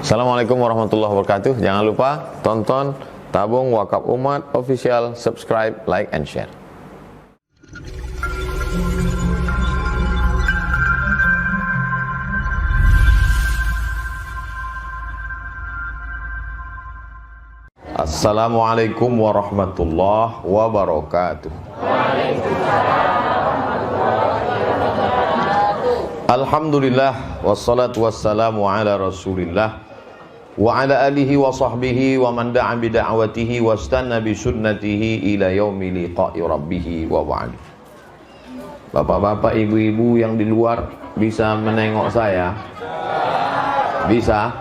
Assalamualaikum warahmatullahi wabarakatuh. Jangan lupa tonton Tabung Wakaf Umat Official, subscribe, like, and share. Assalamualaikum warahmatullahi wabarakatuh. Alhamdulillah, wassalatu wassalamu ala rasulillah wa ala alihi wa sahbihi wa man da'a bida'watihi wa istanna bi sunnatihi ila yaumi liqa'i rabbih wa ba'd. Bapak-bapak, ibu-ibu yang di luar bisa menengok saya? Bisa?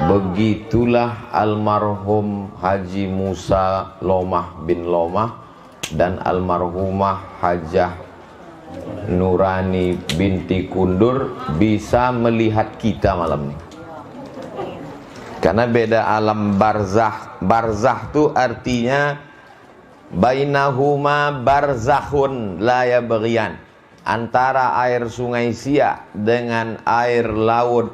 Begitulah almarhum Haji Musa Lomah bin Lomah dan almarhumah Hajah Nurani binti Kundur bisa melihat kita malam ini. Karena beda alam barzah. Barzah itu artinya bainahuma barzakhun la yabghiyan. Antara air sungai Siak dengan air laut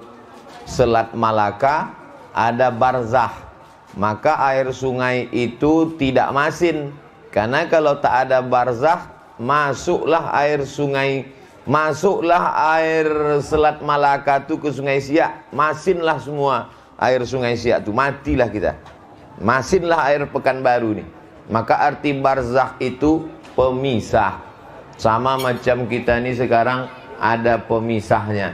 Selat Malaka ada barzah. Maka air sungai itu tidak masin. Karena kalau tak ada barzah, masuklah air sungai, masuklah air Selat Malaka itu ke sungai Siak, masinlah semua air sungai Siak itu, matilah kita. Masinlah air Pekanbaru nih. Maka arti barzakh itu pemisah. Sama macam kita ini sekarang ada pemisahnya.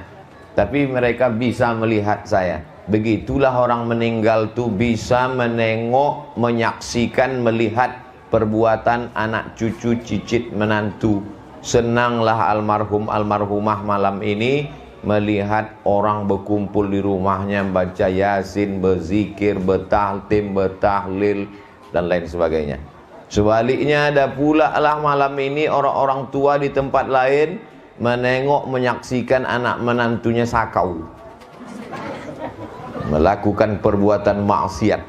Tapi mereka bisa melihat saya. Begitulah orang meninggal tuh bisa menengok, menyaksikan, melihat perbuatan anak cucu, cicit, menantu. Senanglah almarhum almarhumah malam ini melihat orang berkumpul di rumahnya baca Yasin, berzikir, bertahtim, bertahlil dan lain sebagainya. Sebaliknya ada pula lah malam ini orang-orang tua di tempat lain menengok, menyaksikan anak menantunya sakau, melakukan perbuatan maksiat.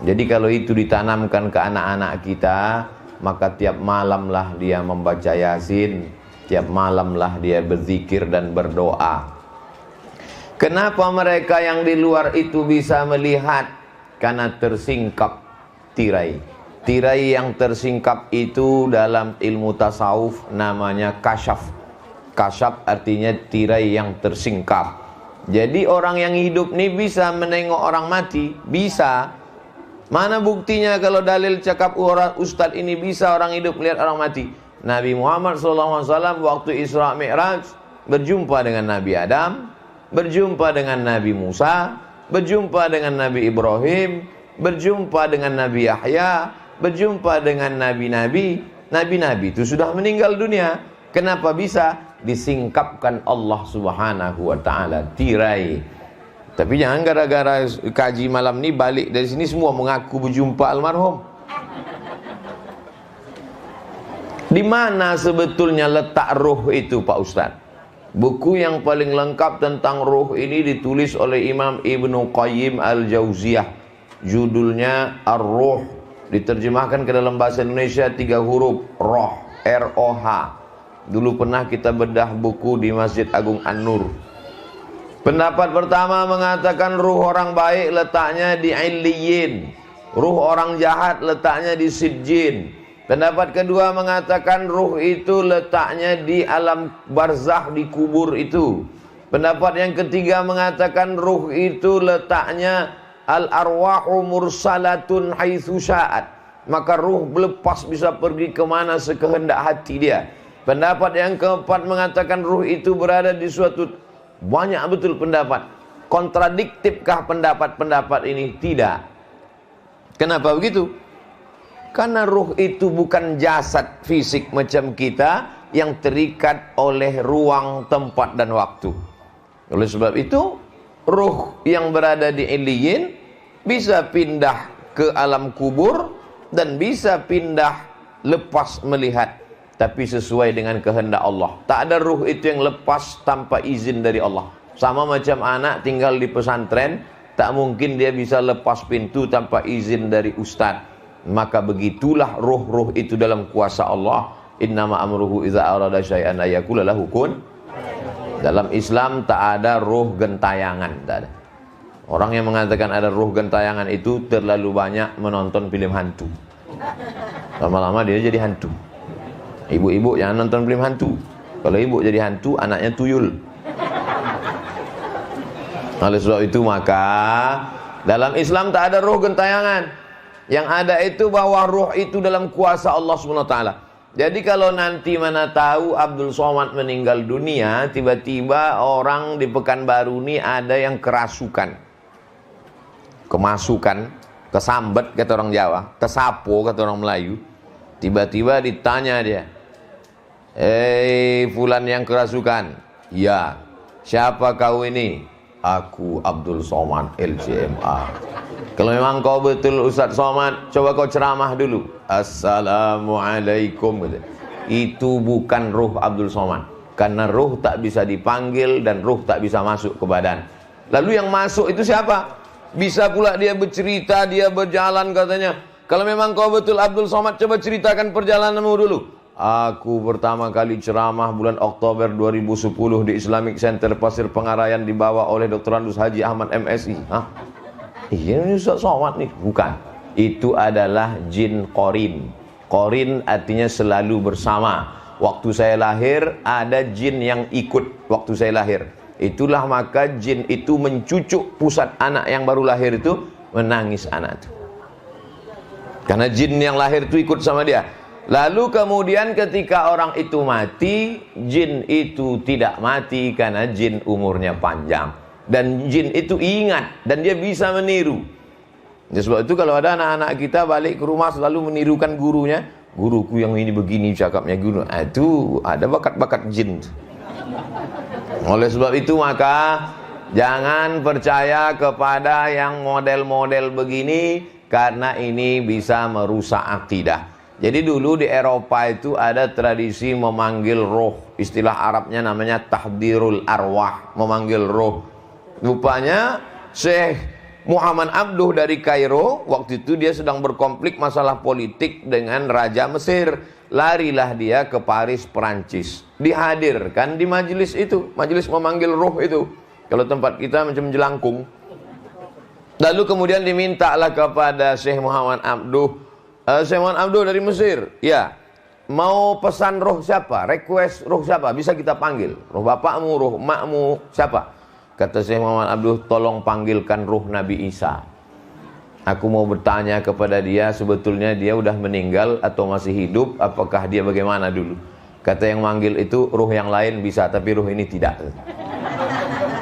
Jadi kalau itu ditanamkan ke anak-anak kita, maka tiap malamlah dia membaca Yasin, tiap malamlah dia berzikir dan berdoa. Kenapa mereka yang di luar itu bisa melihat? Karena tersingkap tirai. Tirai yang tersingkap itu dalam ilmu tasawuf namanya kasyaf. Kasyaf artinya tirai yang tersingkap. Jadi orang yang hidup ini bisa menengok orang mati, bisa. Mana buktinya kalau dalil cakap orang ustadz ini bisa orang hidup melihat orang mati? Nabi Muhammad SAW waktu Isra Mi'raj berjumpa dengan Nabi Adam, berjumpa dengan Nabi Musa, berjumpa dengan Nabi Ibrahim, berjumpa dengan Nabi Yahya, berjumpa dengan nabi-nabi. Nabi-nabi itu sudah meninggal dunia. Kenapa bisa? Disingkapkan Allah Subhanahu wa ta'ala tirai. Tapi jangan gara-gara kaji malam ini balik dari sini semua mengaku berjumpa almarhum. Di mana sebetulnya letak ruh itu, Pak Ustaz? Buku yang paling lengkap tentang ruh ini ditulis oleh Imam Ibnu Qayyim Al-Jauziyah. Judulnya Ar-Ruh. Diterjemahkan ke dalam bahasa Indonesia 3 huruf, Roh, R-O-H. Dulu pernah kita bedah buku di Masjid Agung An-Nur. Pendapat pertama mengatakan ruh orang baik letaknya di Illiyin, ruh orang jahat letaknya di Sijjin. Pendapat kedua mengatakan ruh itu letaknya di alam barzakh, di kubur itu. Pendapat yang ketiga mengatakan ruh itu letaknya al-arwahu mursalatun haitsu sya'at. Maka ruh lepas bisa pergi kemana sekehendak hati dia. Pendapat yang keempat mengatakan ruh itu berada di suatu, banyak betul pendapat. Kontradiktifkah pendapat-pendapat ini? Tidak. Kenapa begitu? Karena ruh itu bukan jasad fisik macam kita yang terikat oleh ruang, tempat dan waktu. Oleh sebab itu, ruh yang berada di Illiyin bisa pindah ke alam kubur dan bisa pindah lepas melihat. Tapi sesuai dengan kehendak Allah. Tak ada ruh itu yang lepas tanpa izin dari Allah. Sama macam anak tinggal di pesantren, tak mungkin dia bisa lepas pintu tanpa izin dari ustaz. Maka begitulah ruh-ruh itu dalam kuasa Allah. Innama amruhu idza arada syai'an ayaqula lahu kun. Dalam Islam tak ada ruh gentayangan, tak ada. Orang yang mengatakan ada ruh gentayangan itu terlalu banyak menonton film hantu. Lama-lama dia jadi hantu. Ibu-ibu jangan nonton film hantu. Kalau ibu jadi hantu, anaknya tuyul. Oleh sebab itu maka dalam Islam tak ada ruh gentayangan. Yang ada itu bahwa ruh itu dalam kuasa Allah SWT. Jadi kalau nanti mana tahu Abdul Somad meninggal dunia, tiba-tiba orang di Pekanbaru ini ada yang kerasukan, kemasukan, kesambet kata orang Jawa, kesapo kata orang Melayu. Tiba-tiba ditanya dia, fulan yang kerasukan. Ya, siapa kau ini? Aku Abdul Somad LCMA. Kalau memang kau betul Ustaz Somad, coba kau ceramah dulu. Assalamualaikum. Itu bukan ruh Abdul Somad, karena ruh tak bisa dipanggil dan ruh tak bisa masuk ke badan. Lalu yang masuk itu siapa? Bisa pula dia bercerita, dia berjalan katanya. Kalau memang kau betul Abdul Somad, coba ceritakan perjalananmu dulu. Aku pertama kali ceramah bulan Oktober 2010 di Islamic Center Pasir Pengarayan, dibawa oleh Dr. Andus Haji Ahmad MSI. Hah? Iya, ini Ustaz Somad nih. Bukan. Itu adalah jin Qorin. Qorin artinya selalu bersama. Waktu saya lahir ada jin yang ikut waktu saya lahir. Itulah maka jin itu mencucuk pusat anak yang baru lahir itu, menangis anak itu. Karena jin yang lahir itu ikut sama dia. Lalu kemudian ketika orang itu mati, jin itu tidak mati karena jin umurnya panjang. Dan jin itu ingat dan dia bisa meniru. Ya, sebab itu kalau ada anak-anak kita balik ke rumah selalu menirukan gurunya. Guruku yang ini begini cakapnya guru. Itu ada bakat-bakat jin. Oleh sebab itu maka jangan percaya kepada yang model-model begini, karena ini bisa merusak akidah. Jadi dulu di Eropa itu ada tradisi memanggil roh. Istilah Arabnya namanya tahdirul arwah, memanggil roh. Rupanya Syekh Muhammad Abduh dari Kairo, waktu itu dia sedang berkonflik masalah politik dengan Raja Mesir. Larilah dia ke Paris, Perancis. Dihadirkan di majelis itu, majelis memanggil roh itu. Kalau tempat kita macam jelangkung. Lalu kemudian dimintalah kepada Syekh Muhammad Abduh, Syekh Muhammad Abduh dari Mesir, ya, mau pesan roh siapa? Request roh siapa? Bisa kita panggil. Roh bapakmu, roh emakmu, siapa? Kata Syekh Muhammad Abduh, tolong panggilkan roh Nabi Isa. Aku mau bertanya kepada dia, sebetulnya dia udah meninggal atau masih hidup, apakah dia bagaimana dulu? Kata yang manggil itu, roh yang lain bisa, tapi roh ini tidak.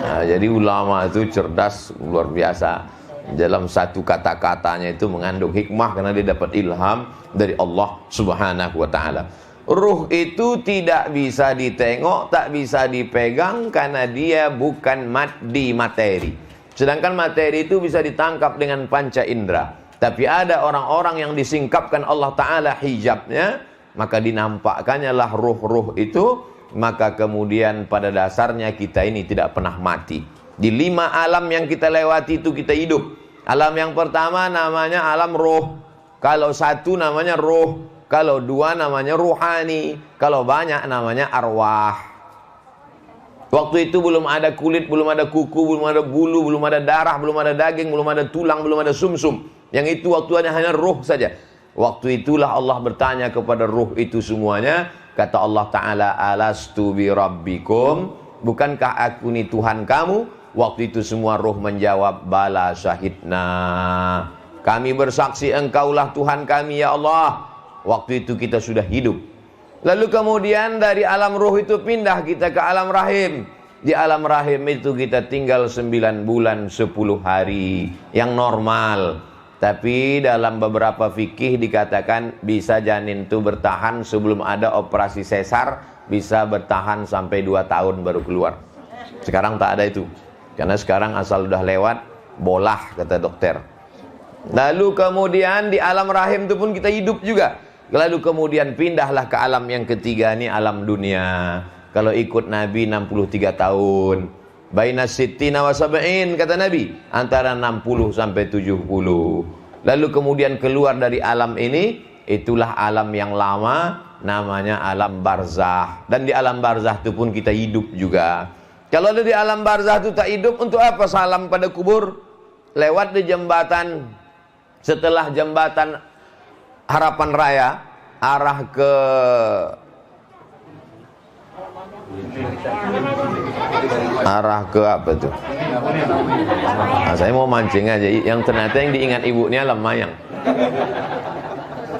Nah, jadi ulama itu cerdas luar biasa. Dalam satu kata-katanya itu mengandung hikmah, karena dia dapat ilham dari Allah Subhanahu wa ta'ala. Ruh itu tidak bisa ditengok, tak bisa dipegang, karena dia bukan maddi, materi. Sedangkan materi itu bisa ditangkap dengan panca indera. Tapi ada orang-orang yang disingkapkan Allah Ta'ala hijabnya, maka dinampakkannya lah ruh-ruh itu. Maka kemudian pada dasarnya kita ini tidak pernah mati. Di 5 alam yang kita lewati itu kita hidup. Alam yang pertama namanya alam roh. Kalau 1 namanya roh. Kalau 2 namanya ruhani. Kalau banyak namanya arwah. Waktu itu belum ada kulit, belum ada kuku, belum ada bulu, belum ada darah, belum ada daging, belum ada tulang, belum ada sumsum. Yang itu waktu hanya roh saja. Waktu itulah Allah bertanya kepada roh itu semuanya. Kata Allah Ta'ala, alastu bi rabbikum, bukankah aku ini Tuhan kamu? Waktu itu semua roh menjawab, bala syahidna, kami bersaksi engkaulah Tuhan kami ya Allah. Waktu itu kita sudah hidup. Lalu kemudian dari alam roh itu pindah kita ke alam rahim. Di alam rahim itu kita tinggal 9 bulan 10 hari yang normal. Tapi dalam beberapa fikih dikatakan bisa janin itu bertahan sebelum ada operasi sesar, bisa bertahan sampai 2 tahun baru keluar. Sekarang tak ada itu. Karena sekarang asal udah lewat, bolah kata dokter. Lalu kemudian di alam rahim itu pun kita hidup juga. Lalu kemudian pindahlah ke alam yang ketiga, ini alam dunia. Kalau ikut Nabi 63 tahun. Baina sittina wa sab'in kata Nabi, antara 60 sampai 70. Lalu kemudian keluar dari alam ini, itulah alam yang lama, namanya alam barzah. Dan di alam barzah itu pun kita hidup juga. Kalau ada di alam barzah itu tak hidup, untuk apa salam pada kubur? lewat di jembatan, setelah jembatan Harapan Raya, arah ke apa tuh? Nah, saya mau mancing aja. Yang ternyata yang diingat ibunya Lemayang.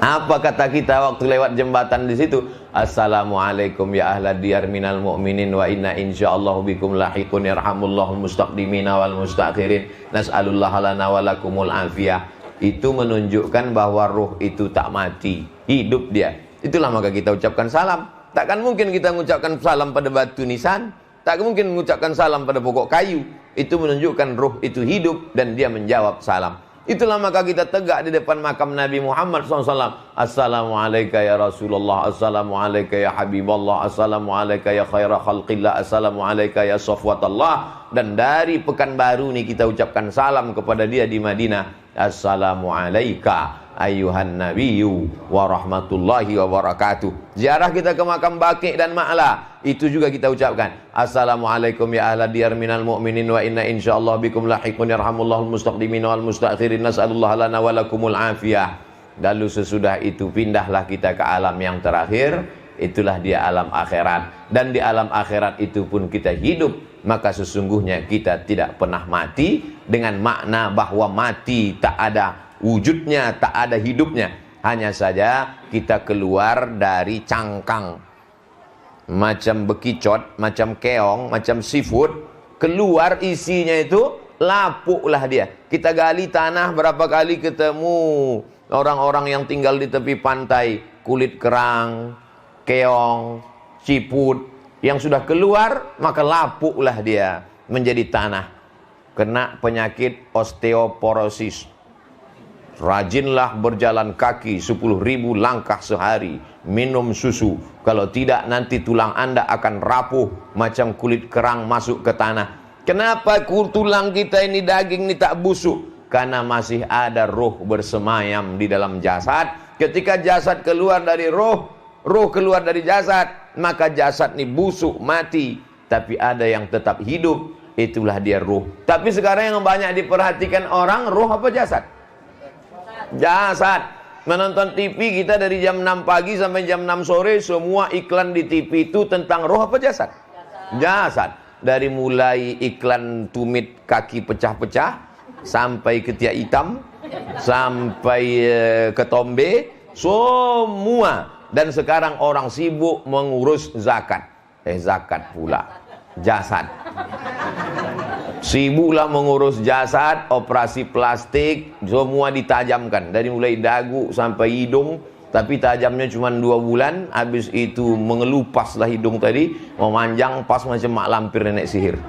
Apa kata kita waktu lewat jembatan di situ? Assalamualaikum ya ahla diyar minal mu'minin wa inna insyaallah bikum lahiqun yarhamullahul mustaqdimina wal mustakhirin nas'alullah lana wa lakumul afiyah. Itu menunjukkan bahwa ruh itu tak mati, hidup dia. Itulah maka kita ucapkan salam. Takkan mungkin kita mengucapkan salam pada batu nisan, tak mungkin mengucapkan salam pada pokok kayu. Itu menunjukkan ruh itu hidup dan dia menjawab salam. Itulah maka kita tegak di depan makam Nabi Muhammad SAW. Assalamualaikum ya Rasulullah, Assalamualaikum ya Habiballah, Assalamualaikum ya khaira khalqillah, Assalamualaikum ya safwatallah. Dan dari Pekanbaru nih kita ucapkan salam kepada dia di Madinah. Assalamualaikum ayuhan nabiyyu wa rahmatullahi wa barakatuh. Ziarah kita ke makam Baqi' dan Ma'la, itu juga kita ucapkan Assalamualaikum ya ahla diyar minal mu'minin wa inna insyaallah bikum lahiqun yarhamullahul mustaqdimin wal mustakhirin nas'alullah lana wa lakumul afiyah. Lalu sesudah itu pindahlah kita ke alam yang terakhir, itulah dia alam akhirat. Dan di alam akhirat itu pun kita hidup, maka sesungguhnya kita tidak pernah mati, dengan makna bahwa mati tak ada wujudnya, tak ada hidupnya. Hanya saja kita keluar dari cangkang, macam bekicot, macam keong, macam seafood. Keluar isinya itu lapuklah dia. Kita gali tanah, berapa kali ketemu orang-orang yang tinggal di tepi pantai, kulit kerang, keong, siput, yang sudah keluar maka lapuklah dia menjadi tanah. Kena penyakit osteoporosis. Rajinlah berjalan kaki 10.000 langkah sehari, minum susu. Kalau tidak nanti tulang Anda akan rapuh macam kulit kerang masuk ke tanah. Kenapa tulang kita ini, daging ini tak busuk? Karena masih ada roh bersemayam di dalam jasad. Ketika jasad keluar dari roh, roh keluar dari jasad, maka jasad ini busuk, mati. Tapi ada yang tetap hidup, itulah dia roh. Tapi sekarang yang banyak diperhatikan orang, roh apa jasad? Jasad. Menonton TV kita dari jam 6 pagi sampai jam 6 sore, semua iklan di TV itu tentang roh apa jasad? Jasad. Dari mulai iklan tumit kaki pecah-pecah, sampai ketiak hitam, sampai ketombe, semua. Dan sekarang orang sibuk mengurus zakat. Zakat pula jasad. Sibuklah mengurus jasad, operasi plastik, semua ditajamkan dari mulai dagu sampai hidung, tapi tajamnya cuma 2 bulan, habis itu mengelupaslah hidung tadi, memanjang pas macam mak lampir nenek sihir.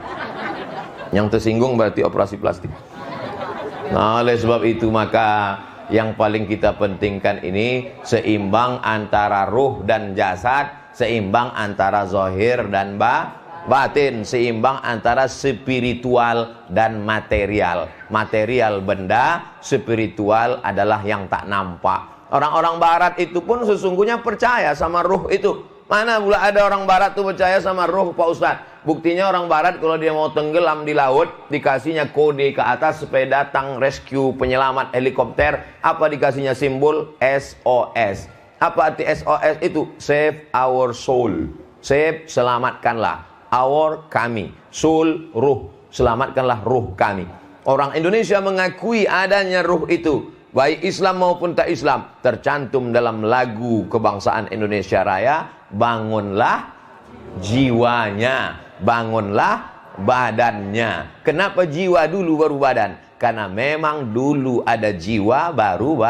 Yang tersinggung berarti operasi plastik. Nah, oleh sebab itu maka yang paling kita pentingkan ini seimbang antara ruh dan jasad, seimbang antara zahir dan batin, seimbang antara spiritual dan material. Material benda, spiritual adalah yang tak nampak. Orang-orang barat itu pun sesungguhnya percaya sama ruh itu. Mana pula ada orang barat tuh percaya sama ruh, Pak Ustadz? Buktinya orang barat kalau dia mau tenggelam di laut, dikasihnya kode ke atas supaya datang rescue penyelamat helikopter. Apa dikasihnya simbol? SOS. Apa arti SOS itu? Save our soul. Save, selamatkanlah. Our, kami. Soul, ruh. Selamatkanlah ruh kami. Orang Indonesia mengakui adanya ruh itu, baik Islam maupun tak Islam. Tercantum dalam lagu kebangsaan Indonesia Raya, bangunlah jiwanya, bangunlah badannya. Kenapa jiwa dulu baru badan? Karena memang dulu ada jiwa baru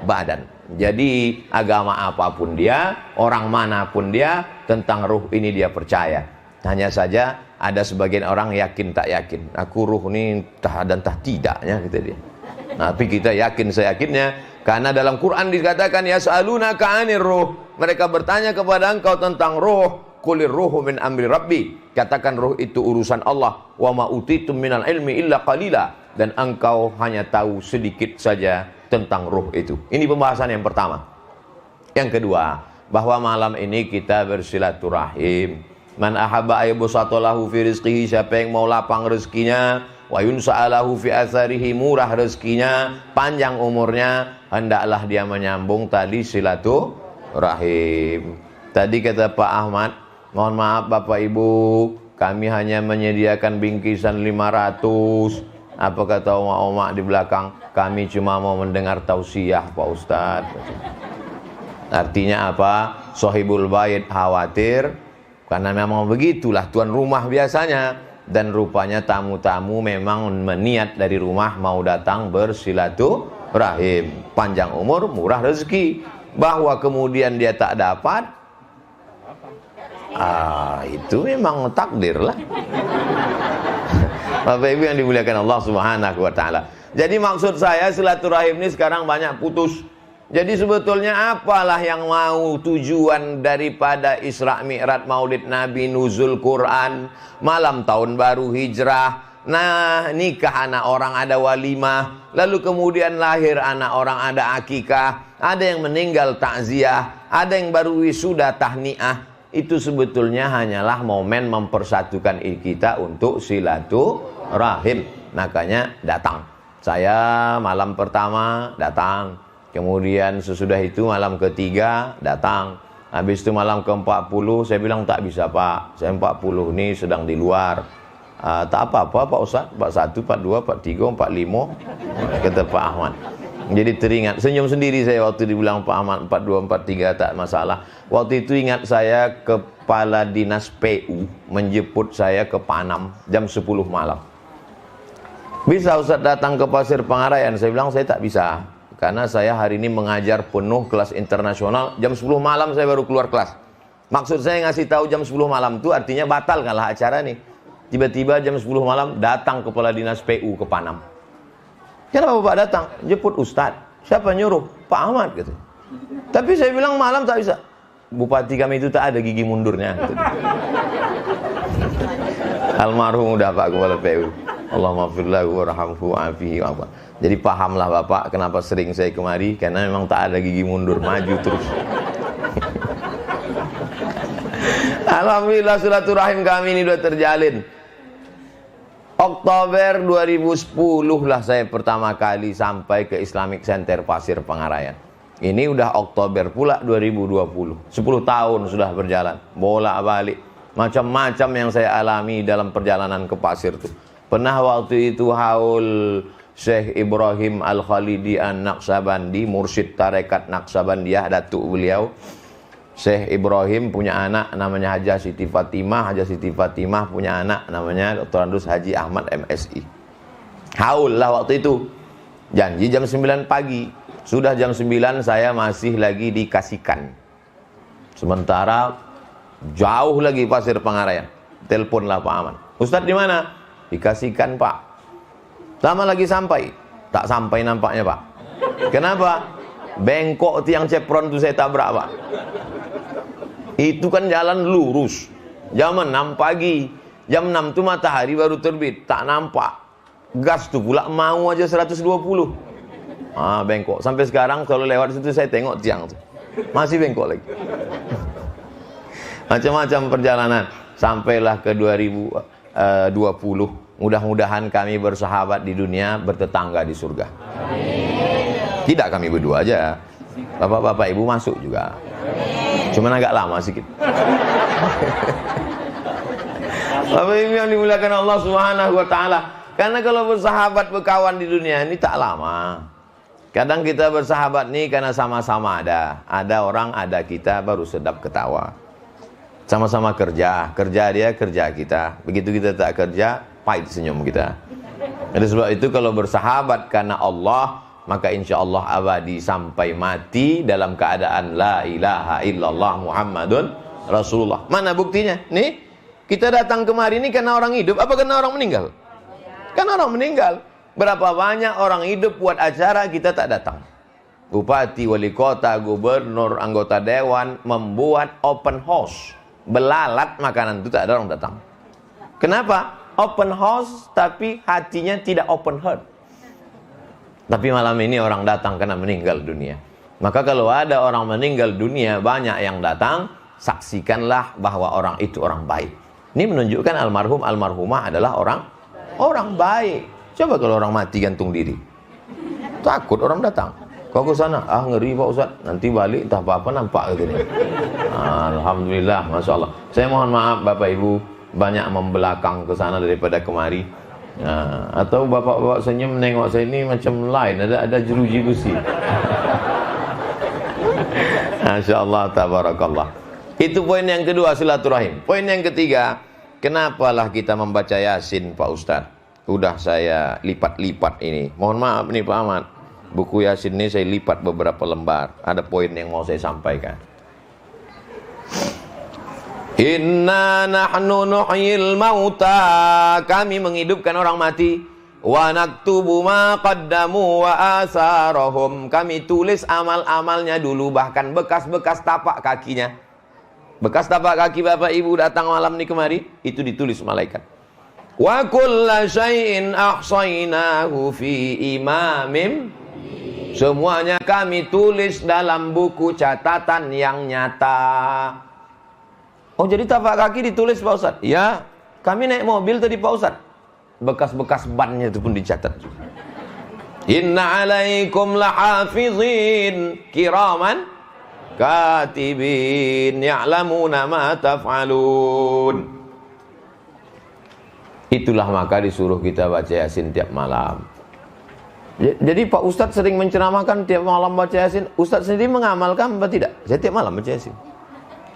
badan. Jadi agama apapun dia, orang manapun dia, tentang ruh ini dia percaya. Hanya saja ada sebagian orang yakin tak yakin. Aku ruh ini entah dan entah tidaknya, kata dia. Tapi kita yakin seyakinnya, karena dalam Quran dikatakan yas'alunaka 'anir ruh. Mereka bertanya kepada engkau tentang ruh. Qulir ruhu min amri rabbi. Katakan ruh itu urusan Allah. Wa ma utitum minal ilmi illa qalila. Dan engkau hanya tahu sedikit saja tentang ruh itu. Ini pembahasan yang pertama. Yang kedua, bahwa malam ini kita bersilaturahim. Man ahabba ayyubsatalahu fi rizqihi, siapa yang mau lapang rezekinya, wa yunsa'alahu fi atharihi, murah rezekinya, panjang umurnya, hendaklah dia menyambung tali silaturahim. Tadi kata Pak Ahmad, mohon maaf Bapak Ibu, kami hanya menyediakan bingkisan 500. Apa kata oma-oma di belakang? Kami cuma mau mendengar tausiah Pak Ustadz. Artinya apa? Sohibul bait khawatir, karena memang begitulah tuan rumah biasanya. Dan rupanya tamu-tamu memang meniat dari rumah mau datang bersilaturahim. Panjang umur, murah rezeki. Bahwa kemudian dia tak dapat, itu memang takdir lah. Bapak Ibu yang dimuliakan Allah Subhanahu wa taala. Jadi maksud saya, silaturahim ini sekarang banyak putus. Jadi sebetulnya apalah yang mau tujuan daripada Isra Mi'raj, Maulid Nabi, nuzul Quran, malam tahun baru hijrah, nah nikah anak orang ada walimah, lalu kemudian lahir anak orang ada akikah, ada yang meninggal takziah, ada yang baru wisuda tahniah. Itu sebetulnya hanyalah momen mempersatukan kita untuk silaturahim. Makanya datang. Saya malam pertama datang. Kemudian sesudah itu malam ketiga datang. Habis itu malam ke-40 saya bilang tak bisa Pak, saya 40 ini sedang di luar. Tak apa-apa Pak Ustaz, 41, 42, 43, 45, kata Pak Ahmad. Jadi teringat, senyum sendiri saya waktu dibilang Pak Ahmad 42, 43 tak masalah. Waktu itu ingat saya kepala dinas PU menjemput saya ke Panam jam 10 malam. Bisa Ustaz datang ke Pasir Pengarayan? Saya bilang saya tak bisa. Karena saya hari ini mengajar penuh kelas internasional, jam 10 malam saya baru keluar kelas. Maksud saya ngasih tahu jam 10 malam itu artinya batalkanlah acara nih. Tiba-tiba jam 10 malam datang kepala dinas PU ke Panam. Kenapa Bapak datang? Jemput Ustadz. Siapa nyuruh? Pak Ahmad gitu. Tapi saya bilang malam tak bisa. Bupati kami itu tak ada gigi mundurnya gitu. Almarhum udah Pak kepala PU. Allahumma firlahu warhamhu afihi wa. Jadi pahamlah Bapak kenapa sering saya kemari, karena memang tak ada gigi mundur, maju terus. Alhamdulillah silaturahim kami ini sudah terjalin. Oktober 2010 lah saya pertama kali sampai ke Islamic Center Pasir Pengarayan. Ini udah Oktober pula 2020. 10 tahun sudah berjalan, bolak-balik. Macam-macam yang saya alami dalam perjalanan ke pasir itu. Pernah waktu itu haul Syekh Ibrahim Al-Khalidi An-Naqsabandi, mursyid tarekat Naqsabandiyah, datuk beliau. Syekh Ibrahim punya anak namanya Hajah Siti Fatimah. Hajah Siti Fatimah punya anak namanya Dr. Andus Haji Ahmad MSI. Haul lah waktu itu. Janji jam 9 pagi. Sudah jam 9 saya masih lagi dikasihkan. Sementara jauh lagi Pasir Pengarayan. Teleponlah Pak Aman. Ustadz di mana? Dikasihkan Pak. Lama lagi sampai. Tak sampai nampaknya Pak. Kenapa? Bengkok tiang cepron itu saya tabrak Pak. Itu kan jalan lurus. Jam 6 pagi. Jam 6 itu matahari baru terbit. Tak nampak. Gas tuh pula mau aja 120. Bengkok. Sampai sekarang kalau lewat situ saya tengok tiang tuh. Masih bengkok lagi. Macam-macam perjalanan. Sampailah ke 2020. Mudah-mudahan kami bersahabat di dunia, bertetangga di surga. Tidak kami berdua aja. Bapak-bapak ibu masuk juga. Cuman agak lama sedikit. Bapak ibu yang dimuliakan Allah Subhanahu wa taala. Karena kalau bersahabat berkawan di dunia ini tak lama. Kadang kita bersahabat nih karena sama-sama ada. Ada orang, ada kita, baru sedap ketawa. Sama-sama kerja, kerja dia, kerja kita. Begitu kita tak kerja, pahit senyum kita. Oleh sebab itu kalau bersahabat karena Allah, maka insya Allah abadi sampai mati dalam keadaan la ilaha illallah Muhammadun Rasulullah. Mana buktinya? Nih, kita datang kemari ini karena orang hidup, apa karena orang meninggal? Karena orang meninggal. Berapa banyak orang hidup buat acara kita tak datang. Bupati, wali kota, gubernur, anggota dewan membuat open house. Belalat makanan itu tak ada orang datang. Kenapa? Open house tapi hatinya tidak open heart. Tapi malam ini orang datang karena meninggal dunia. Maka kalau ada orang meninggal dunia banyak yang datang, saksikanlah bahwa orang itu orang baik. Ini menunjukkan almarhum almarhumah adalah orang Orang baik. Coba kalau orang mati gantung diri. Takut orang datang. Kau ke sana, ngeri Pak Ustaz. Nanti balik entah apa-apa nampak gitu nih. Alhamdulillah, Masya Allah. Saya mohon maaf Bapak Ibu banyak membelakang ke sana daripada kemari. Atau bapak-bapak senyum menengok saya ini macam lain, ada jeruji besi. Masya Allah, tabarakallah. Itu poin yang kedua, silaturahim. Poin yang ketiga, kenapalah kita membaca Yasin Pak Ustadz? Udah saya lipat-lipat ini. Mohon maaf nih Pak Ahmad, buku Yasin ini saya lipat beberapa lembar. Ada poin yang mau saya sampaikan. Inna nahnu nuhyil mauta, kami menghidupkan orang mati. Wa naktubu ma qaddamu wa asarahum, kami tulis amal-amalnya dulu, bahkan bekas-bekas tapak kakinya. Bekas tapak kaki Bapak Ibu datang malam ini kemari, itu ditulis malaikat. Wa kulla syai'in ahsaynahu fi imamim, semuanya kami tulis dalam buku catatan yang nyata. Oh, jadi tapak kaki ditulis Pak Ustadz? Ya, kami naik mobil tadi Pak Ustadz, bekas-bekas bannya itu pun dicatat. Inna alaikum lahafizin kiraman katibin ya'lamuna ma taf'alun. Itulah maka disuruh kita baca Yasin tiap malam. Jadi Pak Ustadz sering menceramahkan tiap malam baca Yasin. Ustadz sendiri mengamalkan apa tidak? Saya tiap malam baca Yasin.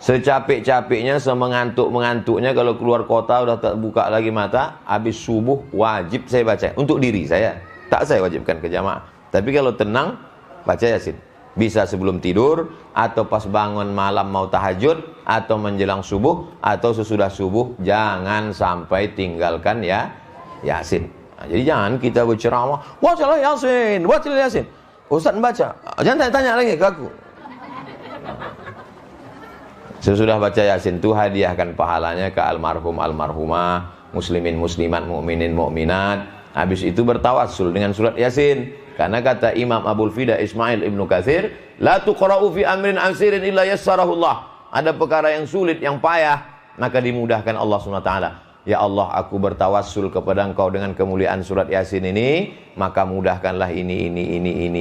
Secapek-capeknya, semengantuk-mengantuknya, kalau keluar kota udah tak buka lagi mata, habis subuh wajib saya baca. Untuk diri saya, tak saya wajibkan ke jamaah. Tapi kalau tenang, baca Yasin. Bisa sebelum tidur, atau pas bangun malam mau tahajud, atau menjelang subuh, atau sesudah subuh. Jangan sampai tinggalkan ya Yasin. Nah, jadi jangan kita berceramah, bacalah Yasin, bacalah Yasin. Ustaz baca, jangan tanya lagi ke aku. Sesudah baca Yasin itu hadiahkan pahalanya ke almarhum almarhumah, muslimin muslimat, mukminin mukminat. Habis itu bertawassul dengan surat Yasin. Karena kata Imam Abul Fida Ismail Ibnu Katsir, la tuqra'u fi amrin asirin illa yassarahullah. Ada perkara yang sulit, yang payah, maka dimudahkan Allah SWT. Ya Allah, aku bertawassul kepada Engkau dengan kemuliaan surat Yasin ini, maka mudahkanlah ini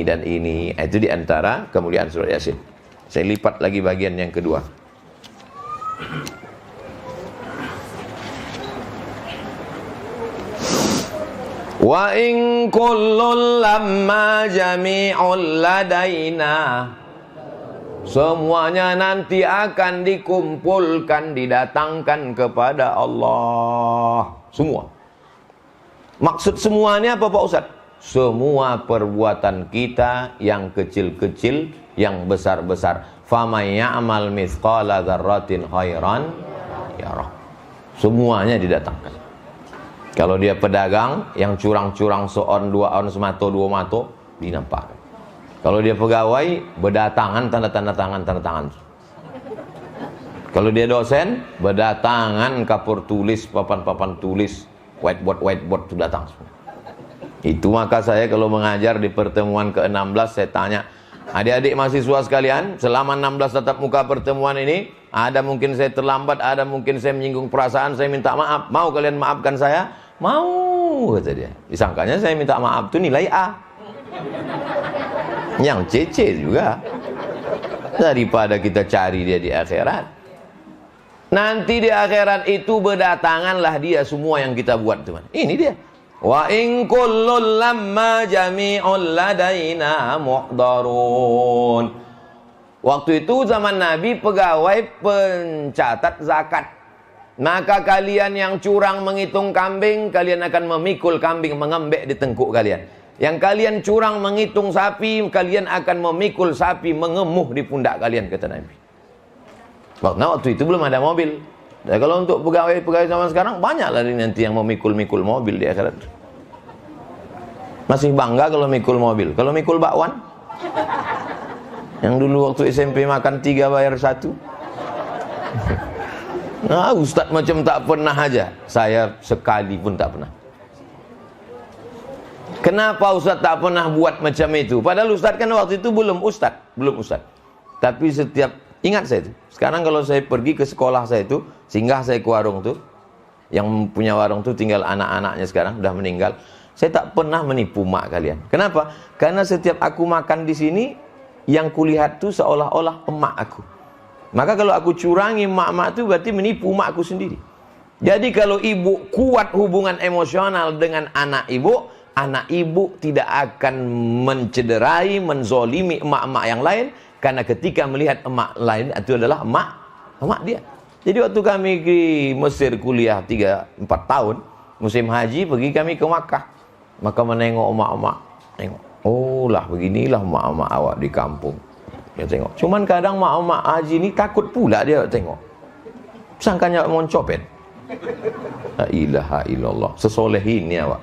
dan ini. Itu diantara kemuliaan surat Yasin. Saya lipat lagi bagian yang kedua. Wa in kullun lamma jami'ul ladaina, semuanya nanti akan dikumpulkan, didatangkan kepada Allah. Semua. Maksud semuanya apa Pak Ustaz? Semua perbuatan kita, yang kecil-kecil, yang besar-besar. Faman ya'mal mithqala dzarratin khairan yarah. Semuanya didatangkan. Kalau dia pedagang yang curang-curang seon, 2 on, semato, 2 mato, dinampakkan. Kalau dia pegawai, berdatangan tanda-tanda tangan, tanda tangan. Kalau dia dosen, berdatangan kapur tulis, papan-papan tulis, whiteboard itu datang semua. Itu maka saya kalau mengajar di pertemuan ke-16, saya tanya, adik-adik mahasiswa sekalian, selama 16 tatap muka pertemuan ini, ada mungkin saya terlambat, ada mungkin saya menyinggung perasaan, saya minta maaf. Mau kalian maafkan saya? Mau, kata dia. Disangkanya saya minta maaf itu nilai A. Yang CC juga. Daripada kita cari dia di akhirat. Nanti di akhirat itu berdatanganlah dia semua yang kita buat, teman. Ini dia. Wa in kullun lamma jami'ul ladaina muhdarun. Waktu itu zaman Nabi pegawai pencatat zakat. Maka kalian yang curang menghitung kambing, kalian akan memikul kambing mengembek di tengkuk kalian. Yang kalian curang menghitung sapi, kalian akan memikul sapi mengemuh di pundak kalian, kata Nabi. Nah, waktu itu belum ada mobil. Dan kalau untuk pegawai-pegawai zaman sekarang, banyaklah nanti yang memikul-mikul mobil di akhirat. Masih bangga kalau mikul mobil. Kalau mikul bakwan, yang dulu waktu SMP makan 3 bayar 1. Nah, Ustadz macam tak pernah aja. Saya sekali pun tak pernah. Kenapa Ustadz tak pernah buat macam itu? Padahal Ustadz kan waktu itu belum Ustadz. Tapi setiap, ingat saya itu, sekarang kalau saya pergi ke sekolah saya itu, singgah saya ke warung tuh, Yang punya warung tuh tinggal anak-anaknya sekarang, udah meninggal. Saya tak pernah menipu mak kalian. Kenapa? Karena setiap aku makan di sini, yang kulihat tuh seolah-olah emak aku. Maka kalau aku curangi mak-mak itu berarti menipu makku sendiri. Jadi kalau ibu kuat hubungan emosional dengan anak ibu tidak akan mencederai, menzolimi emak-emak yang lain. Karena ketika melihat emak lain, itu adalah emak dia. Jadi waktu kami di Mesir kuliah 3-4 tahun, musim haji pergi kami ke Makkah. Maka menengok emak-emak, tengok, oh lah beginilah emak-emak awak di kampung. Dia tengok. Cuman kadang emak-emak haji ini takut pula dia tengok. Sangkanya mau copet. La ilaha illallah. Sesolehin ni awak.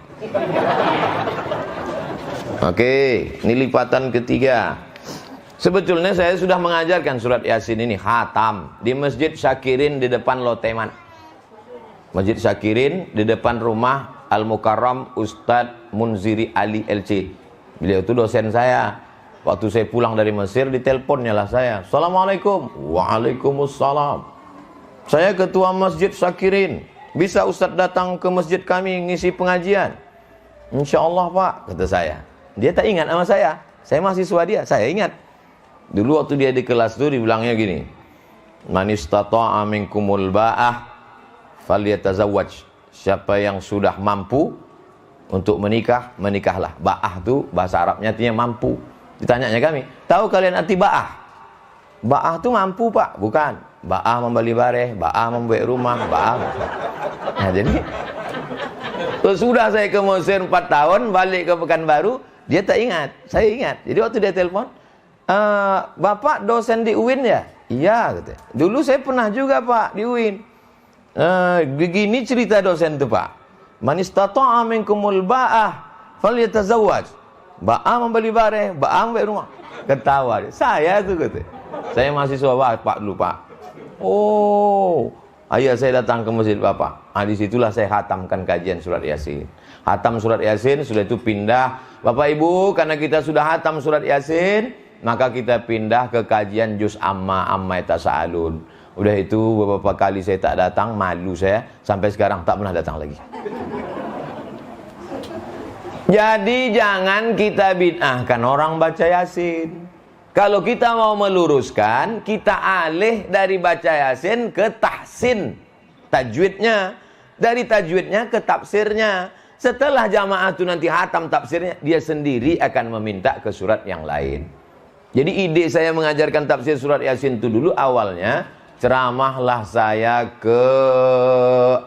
Oke, ini lipatan ketiga. Sebetulnya saya sudah mengajarkan surat Yasin ini khatam di Masjid Syakirin di depan Loteman. Masjid Syakirin di depan rumah Al-Mukarram Ustadz Munziri Ali LC. Beliau itu dosen saya. Waktu saya pulang dari Mesir diteleponnya lah saya. Assalamualaikum. Waalaikumsalam. Saya ketua Masjid Syakirin. Bisa Ustadz datang ke masjid kami ngisi pengajian? Insyaallah Pak, kata saya. Dia tak ingat sama saya. Saya mahasiswa dia, saya ingat. Dulu waktu dia di kelas itu dibilangnya gini, man istata'a minkumul ba'ah falyatazawwaj. Siapa yang sudah mampu untuk menikah, menikahlah. Ba'ah itu bahasa Arabnya artinya mampu. Ditanyanya kami, tahu kalian arti ba'ah? Ba'ah itu mampu Pak, bukan. Ba'ah membeli bareh, ba'ah membuat rumah, ba'ah. Nah jadi sudah saya ke Mesir 4 tahun, balik ke Pekanbaru, dia tak ingat, saya ingat. Jadi waktu dia telepon, Bapak dosen di UIN ya? Iya, katanya. Dulu saya pernah juga Pak di UIN. Begini cerita dosen itu Pak. Man istata'a minkumul ba'ah falyatazawwaj. Ba'ah membeli bareh, ba'ah membeli rumah. Ketawa dia. Saya tuh katanya. Saya mahasiswa Pak dulu Pak. Oh, ayah saya datang ke masjid Bapak. Nah, disitulah saya khatamkan kajian surat Yasin. Hatam surat Yasin, sudah itu pindah. Bapak Ibu, karena kita sudah hatam surat Yasin, maka kita pindah ke kajian juz amma yatasaalun. Udah itu beberapa kali saya tak datang, malu saya, sampai sekarang tak pernah datang lagi. Jadi jangan kita bid'ahkan orang baca Yasin. Kalau kita mau meluruskan, kita alih dari baca Yasin ke tahsin tajwidnya, dari tajwidnya ke tafsirnya. Setelah jamaah itu nanti hatam tafsirnya, dia sendiri akan meminta ke surat yang lain. Jadi ide saya mengajarkan tafsir surat Yasin itu dulu awalnya, ceramahlah saya ke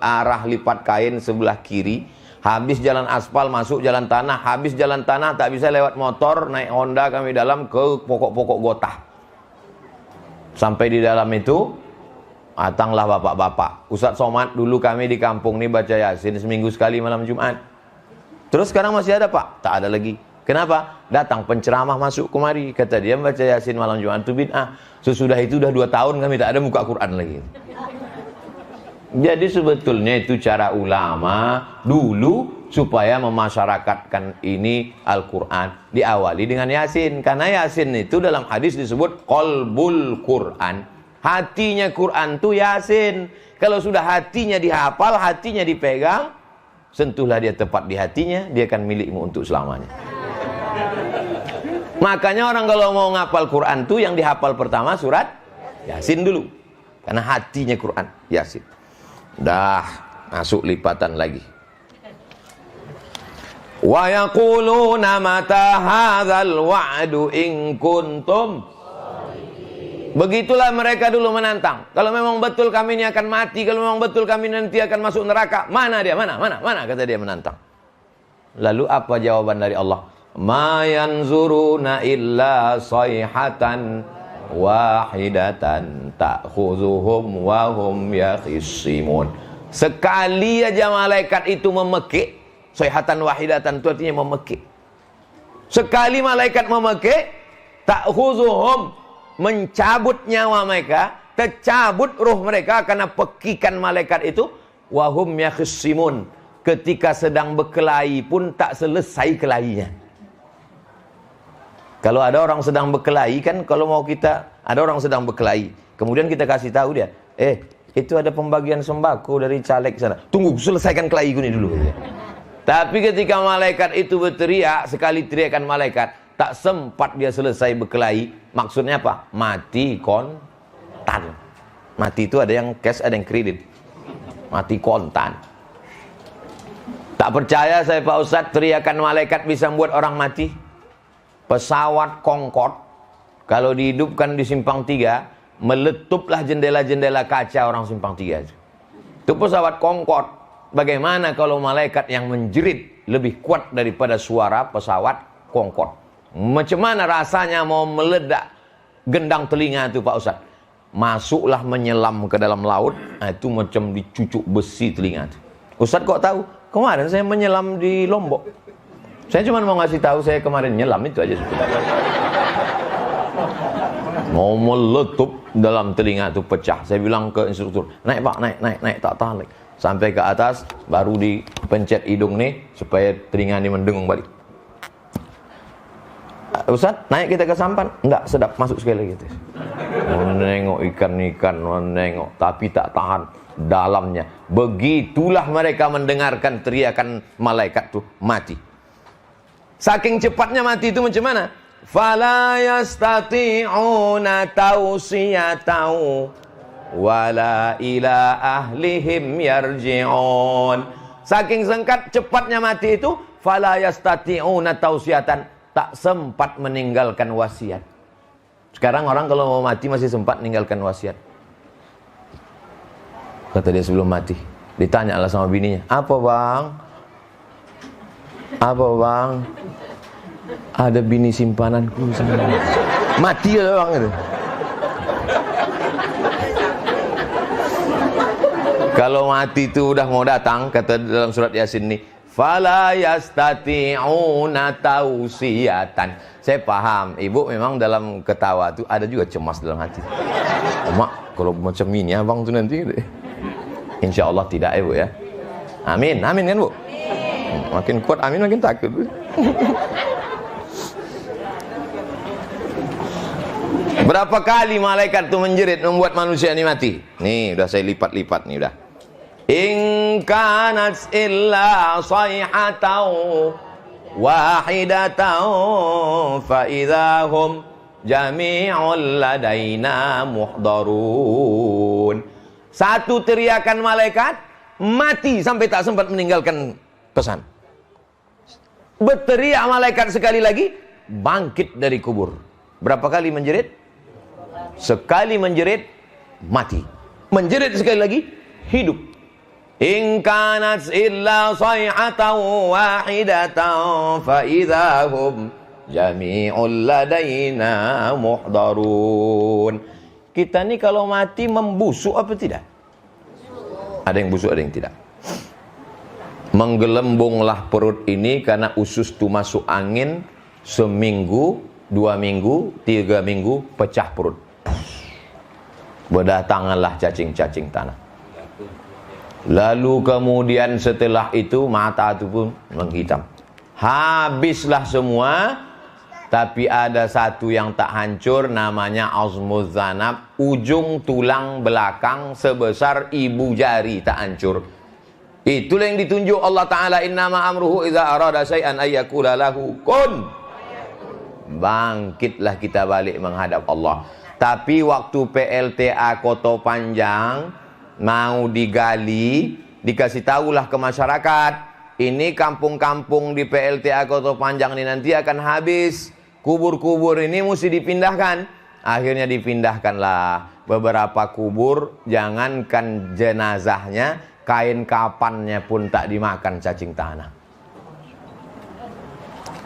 arah lipat kain sebelah kiri, habis jalan aspal masuk jalan tanah, habis jalan tanah tak bisa lewat motor, naik Honda kami dalam ke pokok-pokok gotah. Sampai di dalam itu datanglah bapak-bapak. Ustadz Somad dulu kami di kampung ini baca Yasin seminggu sekali malam Jumat. Terus sekarang masih ada Pak? Tak ada lagi. Kenapa? Datang penceramah masuk kemari, kata dia baca Yasin malam Jumat itu bid'ah. Sesudah itu udah 2 tahun kami tak ada muka Quran lagi. Jadi sebetulnya itu cara ulama dulu supaya memasyarakatkan ini Al-Quran. Diawali dengan Yasin. Karena Yasin itu dalam hadis disebut qalbul Quran. Hatinya Quran itu Yasin. Kalau sudah hatinya dihafal, hatinya dipegang, sentuhlah dia tepat di hatinya, dia akan milikmu untuk selamanya. Makanya orang kalau mau ngapal Quran tuh yang dihafal pertama surat Yasin dulu. Karena hatinya Quran Yasin. Dah masuk lipatan lagi. Wa yaquluna mata hadzal wa'du in kuntum. Begitulah mereka dulu menantang. Kalau memang betul kami ini akan mati, kalau memang betul kami nanti akan masuk neraka, mana dia? Mana? Kata dia menantang. Lalu apa jawaban dari Allah? Ma yanzuruna illa sayhatan wahidatan ta'khuzuhum wa hum yakhisimun. Sekali aja malaikat itu memekik, sayhatan wahidatan itu artinya memekik. Sekali malaikat memekik, ta'khuzuhum, mencabut nyawa mereka, tercabut ruh mereka karena pekikan malaikat itu. Wahum yakhisimun, ketika sedang berkelahi pun tak selesai kelahinya. Kalau ada orang sedang berkelahi kan, kalau mau kita, ada orang sedang berkelahi, kemudian kita kasih tahu dia, itu ada pembagian sembako dari caleg sana. Tunggu, selesaikan kelaiku ini dulu. Tapi ketika malaikat itu berteriak, sekali teriakan malaikat, tak sempat dia selesai berkelahi. Maksudnya apa? Mati kontan. Mati itu ada yang cash, ada yang kredit. Mati kontan. Tak percaya saya Pak Ustadz, teriakan malaikat bisa membuat orang mati? Pesawat Concorde, kalau dihidupkan di simpang 3, meletuplah jendela-jendela kaca orang simpang 3 itu. Itu pesawat Concorde. Bagaimana kalau malaikat yang menjerit lebih kuat daripada suara pesawat Concorde? Macam mana rasanya mau meledak gendang telinga itu Pak Ustadz? Masuklah menyelam ke dalam laut, itu macam dicucuk besi telinga itu. Ustadz kok tahu? Kemarin saya menyelam di Lombok. Saya cuma mau ngasih tahu saya kemarin nyelam, itu aja sebenarnya. Mau meletup dalam telinga itu pecah. Saya bilang ke instruktur, naik Pak, naik, tak tahan. Sampai ke atas, baru dipencet hidung nih, supaya telinga ini mendengung balik. Ustaz, naik kita ke sampan? Enggak, sedap, masuk sekali gitu. Menengok ikan-ikan, menengok, tapi tak tahan dalamnya. Begitulah mereka mendengarkan teriakan malaikat tuh, mati. Saking cepatnya mati itu macam mana? Fala yastati'una tausiyatau wala ila ahlihim yarji'un. Saking singkat cepatnya mati itu, fala yastati'una tausiyatan, tak sempat meninggalkan wasiat. Sekarang orang kalau mau mati masih sempat meninggalkan wasiat. Kata dia sebelum mati, ditanyalah sama bininya, apa bang? Apa bang? Ada bini simpananku sana. Mati lah bang itu. Kalau mati itu udah mau datang, kata dalam surat Yasin nih, fala yastati'una tausiyatan. Saya paham, ibu memang dalam ketawa itu ada juga cemas dalam hati. Mak, kalau macam ini abang tuh nanti, insya Allah tidak ya bu ya. Amin, amin kan bu. Makin kuat amin makin takut. Berapa kali malaikat itu menjerit membuat manusia ini mati? Nih, udah saya lipat-lipat nih udah. In kanat illa sayhatan wahidatan fa idahum jami'un ladaina muhdarun. Satu teriakan malaikat mati sampai tak sempat meninggalkan pesan. Berteriak malaikat sekali lagi, bangkit dari kubur. Berapa kali menjerit? Sekali menjerit, mati. Menjerit sekali lagi, hidup. In kanat illa sayhatan wahidatan fa idahum jami'un ladaina muhdarun. Kita ni kalau mati membusuk apa tidak? Ada yang busuk, ada yang tidak. Menggelembunglah perut ini karena usus itu masuk angin seminggu, 2 minggu, 3 minggu, pecah perut. Berdatanganlah cacing-cacing tanah. Lalu kemudian setelah itu mata itu pun menghitam. Habislah semua. Tapi ada satu yang tak hancur, namanya azmuz zanab. Ujung tulang belakang sebesar ibu jari tak hancur. Itulah yang ditunjuk Allah Ta'ala, innama amruhu idza arada syai'an ayyakula lahu kun. Bangkitlah kita balik menghadap Allah. Tapi waktu PLTA Kota Panjang mau digali, dikasih tahulah ke masyarakat, ini kampung-kampung di PLTA Kota Panjang ini nanti akan habis. Kubur-kubur ini mesti dipindahkan. Akhirnya dipindahkanlah beberapa kubur. Jangankan jenazahnya, kain kapannya pun tak dimakan cacing tanah.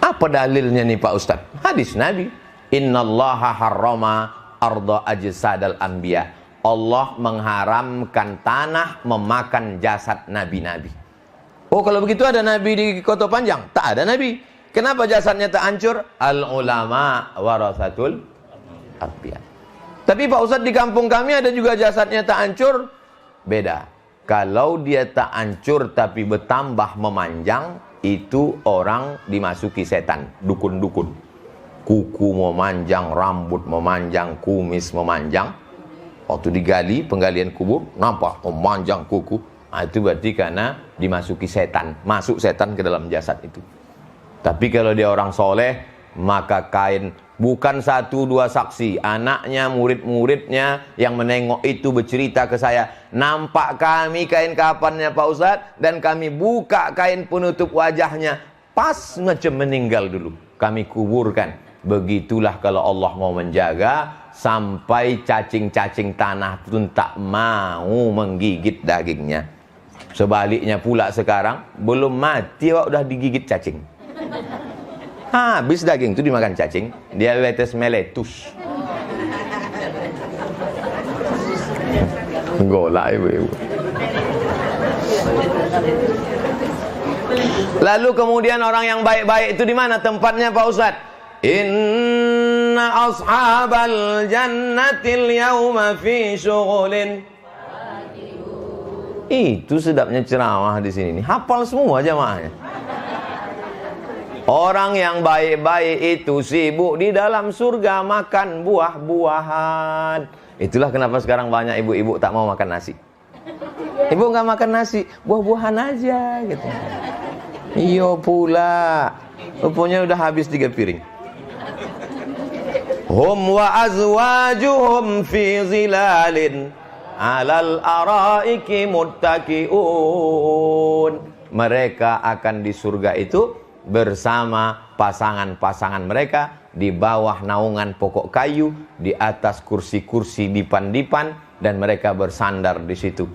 Apa dalilnya nih Pak Ustadz? Hadis Nabi, innallaha harrama arda ajsadal anbiya. Allah mengharamkan tanah memakan jasad nabi-nabi. Oh, kalau begitu ada nabi di Kota Panjang? Tak ada nabi. Kenapa jasadnya tak hancur? Al ulama warasatul anbiya. Tapi Pak Ustadz, di kampung kami ada juga jasadnya tak hancur. Beda. Kalau dia tak hancur tapi bertambah memanjang, itu orang dimasuki setan, dukun-dukun. Kuku memanjang, rambut memanjang, kumis memanjang. Waktu digali, penggalian kubur, nampak memanjang kuku. Itu berarti karena dimasuki setan. Masuk setan ke dalam jasad itu. Tapi kalau dia orang soleh, maka kain, bukan satu dua saksi, anaknya, murid-muridnya yang menengok itu bercerita ke saya, nampak kami kain kafannya Pak Ustadz, dan kami buka kain penutup wajahnya, pas macam meninggal dulu, kami kuburkan. Begitulah kalau Allah mau menjaga, sampai cacing-cacing tanah pun tak mau menggigit dagingnya. Sebaliknya pula sekarang, belum mati udah digigit cacing. Habis daging itu dimakan cacing, diabetes mellitus. Golak ibu-ibu. Lalu kemudian orang yang baik-baik itu di mana tempatnya Pak Ustadz? Inna ashabal jannatil yawma fi syughulin. Itu sedapnya ceramah di sini. Hafal semua jamaahnya. Orang yang baik-baik itu sibuk di dalam surga makan buah-buahan. Itulah kenapa sekarang banyak ibu-ibu tak mau makan nasi. Ibu nggak makan nasi, buah-buahan aja gitu. Iyo pula. Rupanya udah habis 3 piring. Hum wa azwajuhum fi zilalin alal araiki muttaqiun. Mereka akan di surga itu bersama pasangan-pasangan mereka di bawah naungan pokok kayu, di atas kursi-kursi dipan-dipan, dan mereka bersandar di situ.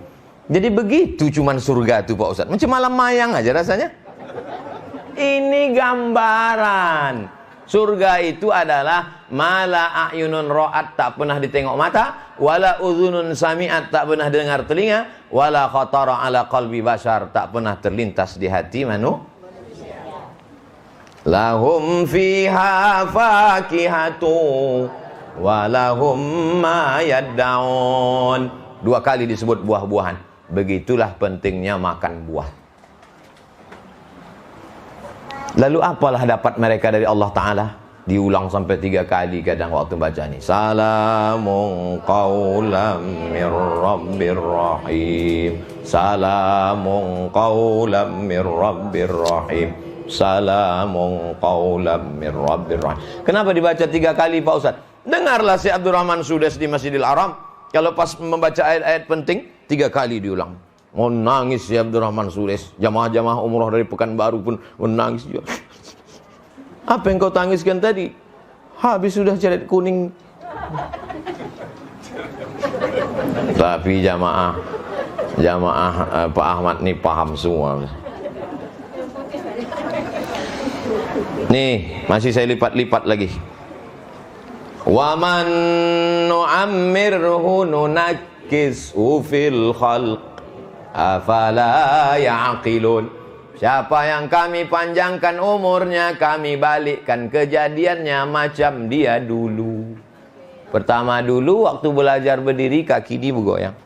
Jadi begitu cuman surga itu Pak Ustadz. Macam malam mayang aja rasanya. Ini gambaran. Surga itu adalah mala a'yunun ra'at, tak pernah ditengok mata, wala udhunun sami'at, tak pernah dengar telinga, wala khatara ala qalbi bashar, tak pernah terlintas di hati manusia. Lahum fiha fakihatu walahum ma yad'un. 2 kali disebut buah-buahan. Begitulah pentingnya makan buah. Lalu apalah dapat mereka dari Allah Ta'ala? Diulang sampai 3 kali kadang waktu baca ini. Salamun qawlam mir rabbir rahim. Salamun qawlam mir rabbir rahim. Salamun qawlam mir rabbir rahim. Kenapa dibaca 3 kali Pak Ustadz? Dengarlah si Abdurrahman Sudes di Masjidil Haram. Kalau pas membaca ayat-ayat penting, 3 kali diulang. Menangis si Abdurrahman Sudes. Jamaah-jamaah umrah dari Pekanbaru pun menangis juga. Apa yang kau tangiskan tadi? Habis sudah cadet kuning. Tapi jamaah Pak Ahmad nih paham semua. Nih, masih saya lipat-lipat lagi. Wa man nu'ammirhu nunakkishu fil khalq afala ya'qilun. Siapa yang kami panjangkan umurnya, kami balikkan kejadiannya macam dia dulu. Pertama dulu waktu belajar berdiri kaki dia bergoyang.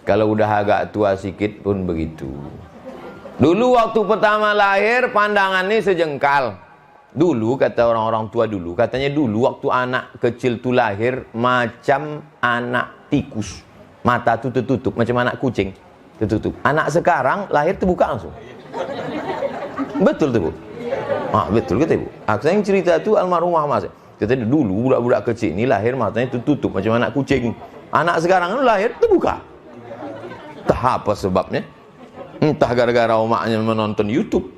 Kalau udah agak tua sikit pun begitu. Dulu waktu pertama lahir pandangannya sejengkal. Dulu kata orang-orang tua dulu, katanya dulu waktu anak kecil tu lahir macam anak tikus. Mata tu tertutup macam anak kucing, tertutup. Anak sekarang lahir terbuka langsung. Betul tu Bu? Betul kata Ibu. Saya yang cerita tu almarhumah mas. Kata dulu budak-budak kecil ni lahir matanya tertutup macam anak kucing. Anak sekarang lahir terbuka. Entah apa sebabnya. Entah gara-gara omaknya menonton YouTube.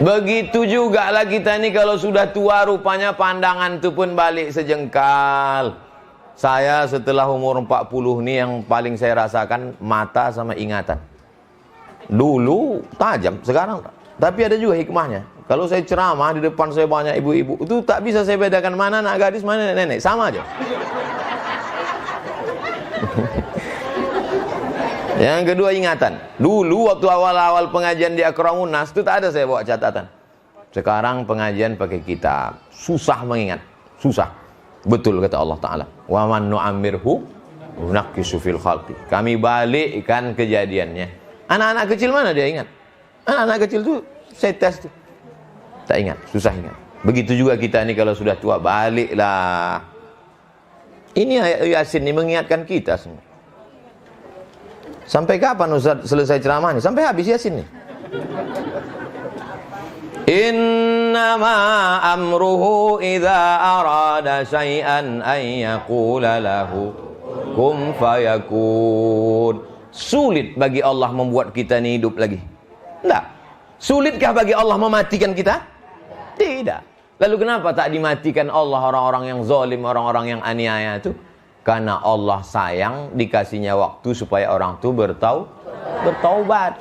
Begitu juga lah kita ni kalau sudah tua rupanya pandangan tu pun balik sejengkal. Saya setelah umur 40 ni yang paling saya rasakan mata sama ingatan. Dulu tajam, sekarang tak. Tapi ada juga hikmahnya. Kalau saya ceramah di depan saya banyak ibu-ibu, itu tak bisa saya bedakan mana anak gadis, mana nenek, sama aja. Yang kedua ingatan. Dulu waktu awal-awal pengajian di Akramun Nas itu tak ada saya bawa catatan. Sekarang pengajian pakai kitab. Susah mengingat. Susah. Betul kata Allah Ta'ala. Wa man nu'ammirhu nunakkisu fil khalqi. Kami balikkan kejadiannya. Anak-anak kecil mana dia ingat? Anak-anak kecil tu saya tes tu. Tak ingat. Susah ingat. Begitu juga kita ni kalau sudah tua baliklah. Ini ayat Yasin ini mengingatkan kita semua. Sampai kapan Ustaz selesai ceramah ini? Sampai habis Yasin nih. Innama amruhu idza arada syai'an ay yaqula lahu kun fayakun. Sulit bagi Allah membuat kita ini hidup lagi? Tidak. Sulitkah bagi Allah mematikan kita? Tidak. Lalu kenapa tak dimatikan Allah orang-orang yang zalim, orang-orang yang aniaya itu? Karena Allah sayang, dikasihnya waktu supaya orang itu bertaubat.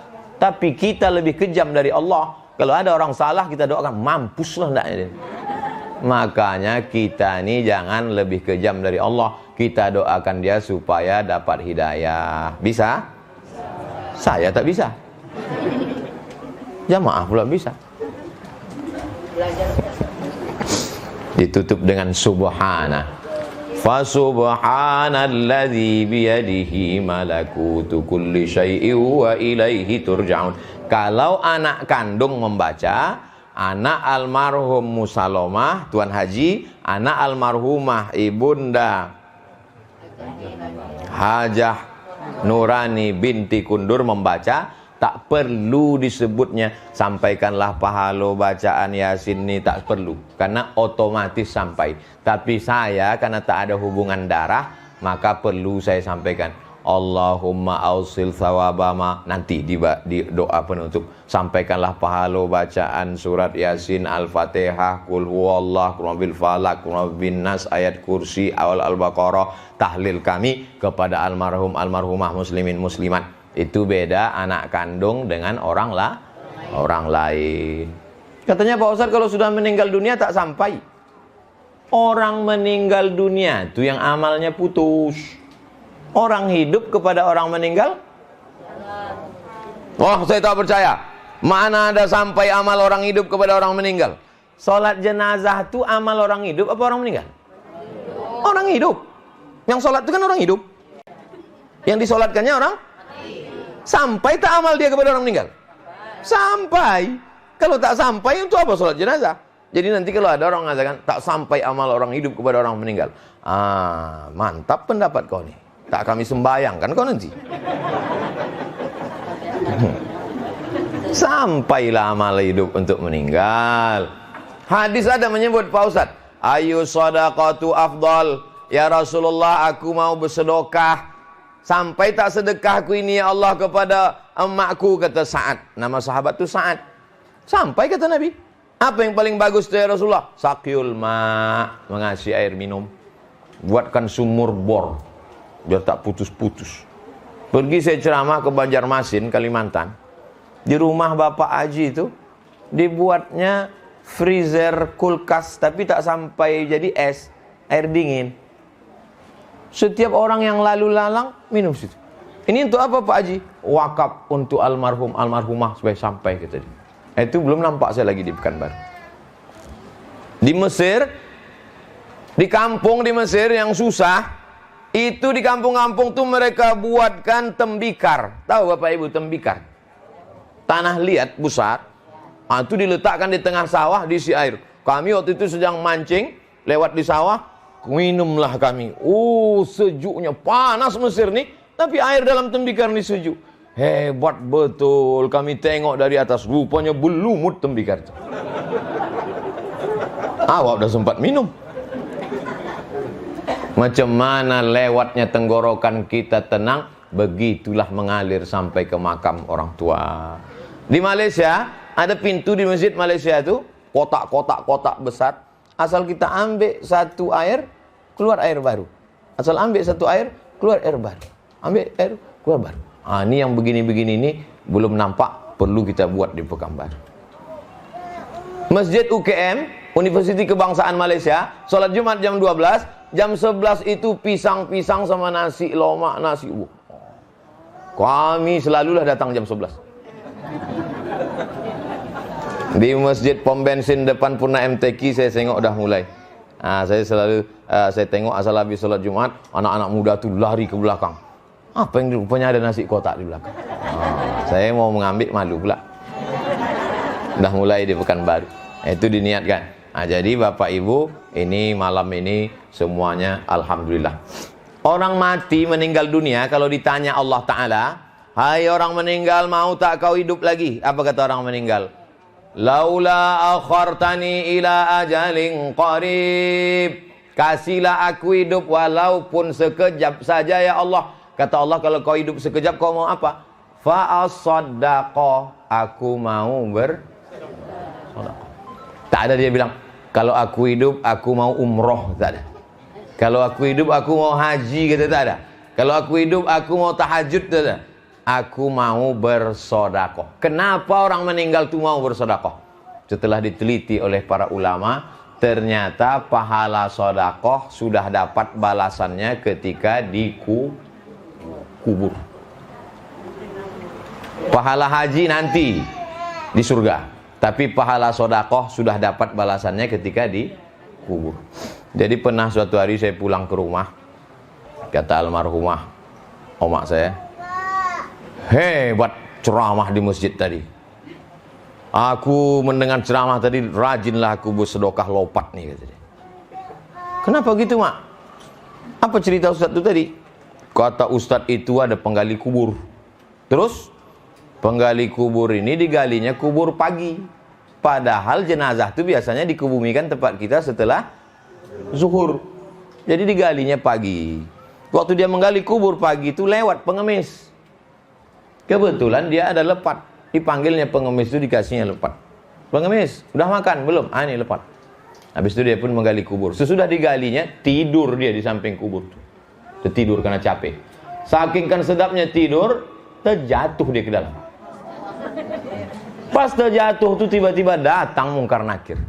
Tapi kita lebih kejam dari Allah. Kalau ada orang salah kita doakan, mampuslah hendaknya. Makanya kita ini jangan lebih kejam dari Allah. Kita doakan dia supaya dapat hidayah. Bisa? Saya tak bisa. Jamaah pula bisa. Ditutup dengan subhana. Fa subhanalladzi biyadihi malakutu kulli syai'in wa ilaihi turja'un. Kalau anak kandung membaca, anak almarhum Musalomah Tuan Haji, anak almarhumah Ibunda Hajah Nurani binti Kundur membaca, tak perlu disebutnya sampaikanlah pahala bacaan Yasin ini, tak perlu, karena otomatis sampai. Tapi saya karena tak ada hubungan darah, maka perlu saya sampaikan Allahumma ausil thawabama. Nanti di doa penutup sampaikanlah pahala bacaan surat Yasin, Al-Fatihah, Qul huwallah, Qul bil falak, Qul bin nas, ayat kursi, awal Al-Baqarah, tahlil kami kepada almarhum almarhumah muslimin muslimat. Itu beda anak kandung dengan orang lain. Katanya Pak Ustadz kalau sudah meninggal dunia tak sampai. Orang meninggal dunia itu yang amalnya putus. Orang hidup kepada orang meninggal? Wah, saya tak percaya. Mana ada sampai amal orang hidup kepada orang meninggal? Salat jenazah itu amal orang hidup apa orang meninggal? Orang hidup. Yang salat itu kan orang hidup. Yang disolatkannya orang? Sampai tak amal dia kepada orang meninggal? Sampai. Kalau tak sampai, untuk apa sholat jenazah? Jadi nanti kalau ada orang mengatakan tak sampai amal orang hidup kepada orang meninggal, mantap pendapat kau nih. Tak kami sembayangkan kau nanti. Sampailah amal hidup untuk meninggal. Hadis ada menyebut Pak Ustadz, ayu shadaqatu afdal. Ya Rasulullah, aku mau bersedekah. Sampai tak sedekahku ini ya Allah kepada emakku, kata Sa'ad. Nama sahabat itu Sa'ad. Sampai kata Nabi. Apa yang paling bagus ya Rasulullah? Sakyul ma', mengasih air minum. Buatkan sumur bor biar tak putus-putus. Pergi saya ceramah ke Banjarmasin, Kalimantan. Di rumah Bapak Haji itu dibuatnya freezer kulkas, tapi tak sampai jadi es, air dingin. Setiap orang yang lalu lalang minum situ. Ini untuk apa Pak Haji? Wakaf untuk almarhum almarhumah supaya sampai kita. Itu belum nampak saya lagi di Pekanbaru. Di Mesir, di kampung di Mesir yang susah, itu di kampung-kampung tuh mereka buatkan tembikar. Tahu Bapak Ibu tembikar? Tanah liat besar. Itu diletakkan di tengah sawah, diisi air. Kami waktu itu sedang mancing, lewat di sawah. Minumlah kami. Sejuknya, panas Mesir nih, tapi air dalam tembikar ini sejuk. Hebat betul. Kami tengok dari atas, rupanya berlumut tembikar itu. Awak udah sempat minum. Macam mana lewatnya tenggorokan kita tenang, begitulah mengalir sampai ke makam orang tua. Di Malaysia ada pintu di masjid Malaysia itu, kotak besar. Asal kita ambil satu air, keluar air baru. Asal ambil satu air, keluar air baru. Ambil air, keluar baru. Ini yang begini-begini ini belum nampak, perlu kita buat di Pekanbaru. Masjid UKM, Universiti Kebangsaan Malaysia, sholat Jumat jam 12, jam 11 itu pisang-pisang sama nasi lomak, nasi. Kami selalulah datang jam 11. Di masjid pom bensin depan Purna MTQ saya tengok dah mulai. Saya selalu saya tengok asal habis sholat Jumat, anak-anak muda tu lari ke belakang. Apa yang rupanya ada nasi kotak di belakang. Saya mau mengambil, malu pula. Dah mulai di Pekanbaru. Itu diniatkan. Nah, jadi Bapak Ibu, ini malam ini semuanya alhamdulillah. Orang mati meninggal dunia, kalau ditanya Allah Ta'ala, hai orang meninggal, mau tak kau hidup lagi? Apa kata orang meninggal? Laula akhartani ila ajalin qarib. Kasihlah aku hidup walaupun sekejap saja ya Allah. Kata Allah, kalau kau hidup sekejap kau mau apa? Fa'asaddaqo, aku mau bersedekah. Tak ada dia bilang, kalau aku hidup aku mau umroh, tak ada. Kalau aku hidup aku mau haji, kata tak ada. Kalau aku hidup aku mau tahajud, tak ada. Aku mau bersedekah. Kenapa orang meninggal itu mau bersedekah? Setelah diteliti oleh para ulama, ternyata pahala sedekah sudah dapat balasannya ketika dikubur. Pahala haji nanti di surga, tapi pahala sedekah sudah dapat balasannya ketika dikubur. Jadi pernah suatu hari saya pulang ke rumah, kata almarhumah omak saya, hebat ceramah di masjid tadi. Aku mendengar ceramah tadi, rajinlah aku bersedekah lopat nih, kata dia. Kenapa gitu, Mak? Apa cerita Ustadz itu tadi? Kata Ustadz itu ada penggali kubur. Terus penggali kubur ini digalinya kubur pagi. Padahal jenazah itu biasanya dikebumikan tempat kita setelah zuhur. Jadi digalinya pagi. Waktu dia menggali kubur pagi itu lewat pengemis. Kebetulan dia ada lepat. Dipanggilnya pengemis itu, dikasihnya lepat. Pengemis, udah makan? Belum? Ah, ini lepat. Habis itu dia pun menggali kubur. Sesudah digalinya, tidur dia di samping kubur. Tertidur karena capek. Saking kan sedapnya tidur, terjatuh dia ke dalam. Pas terjatuh tuh tiba-tiba datang Mungkar Nakir.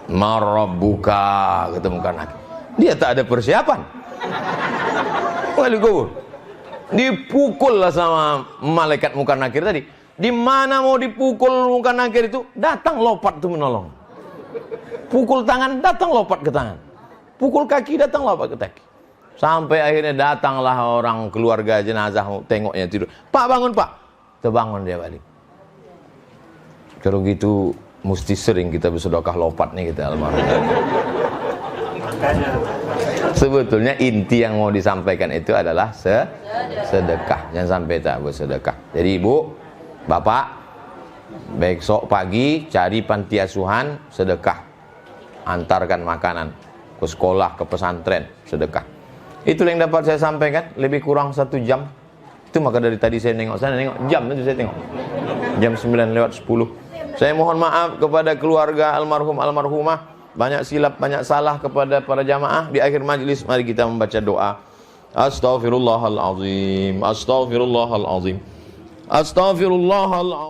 Marabbuka, kata Mungkar Nakir. Dia tak ada persiapan. Menggali kubur. Dipukul lah sama malaikat Mungkar Nakir tadi. Di mana mau dipukul Mungkar Nakir itu, datang lopat tuh menolong. Pukul tangan, datang lopat ke tangan. Pukul kaki, datang lopat ke kaki. Sampai akhirnya datanglah orang keluarga jenazah, tengoknya tidur. Pak, bangun Pak. Terbangun dia balik. Kalau gitu mesti sering kita bersedekah lopat nih kita almarhum. Sebetulnya inti yang mau disampaikan itu adalah sedekah. Jangan sampai tak bersedekah. Jadi Ibu, Bapak, besok pagi cari panti asuhan, sedekah. Antarkan makanan ke sekolah, ke pesantren, sedekah. Itu yang dapat saya sampaikan. Lebih kurang 1 jam. Itu maka dari tadi saya nengok sana, nengok jam itu saya tengok. Jam 9:10. Saya mohon maaf kepada keluarga almarhum almarhumah. Banyak silap, banyak salah kepada para jamaah. Di akhir majlis mari kita membaca doa. Astaghfirullahalazim. Astaghfirullahalazim. Astaghfirullahalazim.